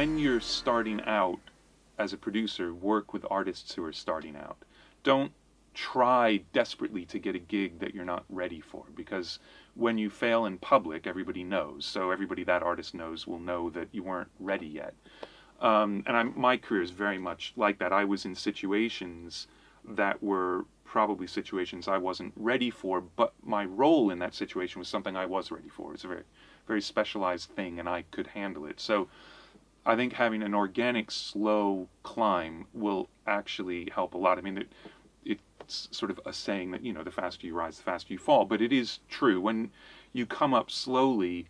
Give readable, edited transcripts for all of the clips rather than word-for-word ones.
when you're starting out as a producer, work with artists who are starting out. Don't try desperately to get a gig that you're not ready for, because when you fail in public, everybody knows. So everybody that artist knows will know that you weren't ready yet. My career is very much like that. I was in situations that were probably situations I wasn't ready for, but my role in that situation was something I was ready for. It was a very, very specialized thing, and I could handle it. So I think having an organic, slow climb will actually help a lot. I mean, it's sort of a saying that, the faster you rise, the faster you fall. But it is true. When you come up slowly,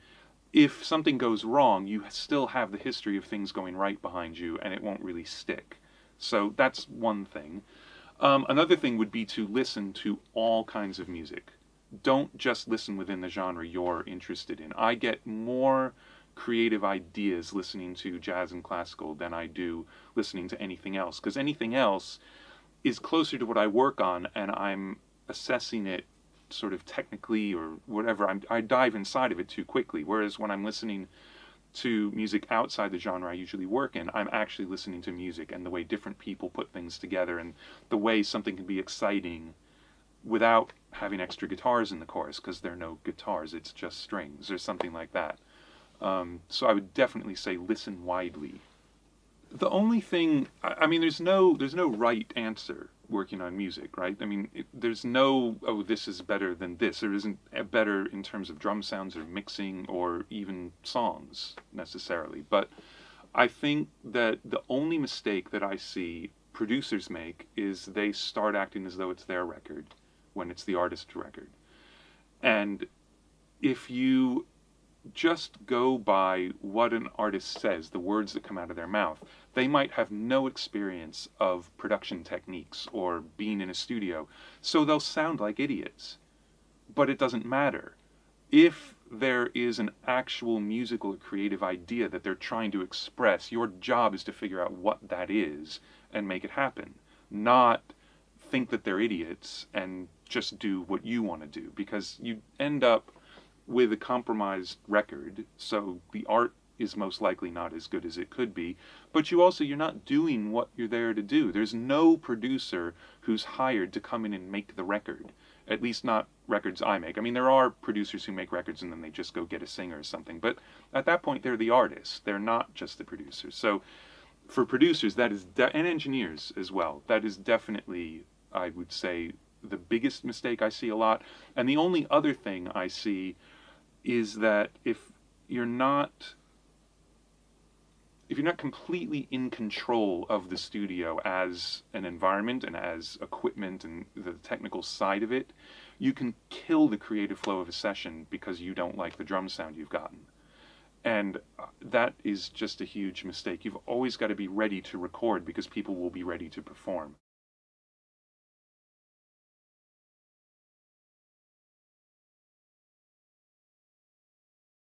if something goes wrong, you still have the history of things going right behind you, and it won't really stick. So that's one thing. Another thing would be to listen to all kinds of music. Don't just listen within the genre you're interested in. I get more creative ideas listening to jazz and classical than I do listening to anything else, because anything else is closer to what I work on, and I'm assessing it sort of technically or whatever. I dive inside of it too quickly, whereas when I'm listening to music outside the genre I usually work in, I'm actually listening to music and the way different people put things together, and the way something can be exciting without having extra guitars in the chorus, because there are no guitars, it's just strings or something like that. So I would definitely say listen widely. The only thing, I mean, there's no right answer working on music, right? I mean, there's no, oh, this is better than this. There isn't a better in terms of drum sounds or mixing or even songs necessarily. But I think that the only mistake that I see producers make is they start acting as though it's their record when it's the artist's record. And if you just go by what an artist says, the words that come out of their mouth, they might have no experience of production techniques or being in a studio, so they'll sound like idiots. But it doesn't matter. If there is an actual musical or creative idea that they're trying to express, your job is to figure out what that is and make it happen, not think that they're idiots and just do what you want to do, because you end up with a compromised record, so the art is most likely not as good as it could be, but you're not doing what you're there to do. There's no producer who's hired to come in and make the record, at least not records I make. I mean, there are producers who make records and then they just go get a singer or something, but at that point they're the artists, they're not just the producers. So for producers, that is and engineers as well, that is definitely, I would say, the biggest mistake I see a lot. And the only other thing I see is that if you're not completely in control of the studio as an environment and as equipment and the technical side of it, you can kill the creative flow of a session because you don't like the drum sound you've gotten. And that is just a huge mistake. You've always got to be ready to record because people will be ready to perform.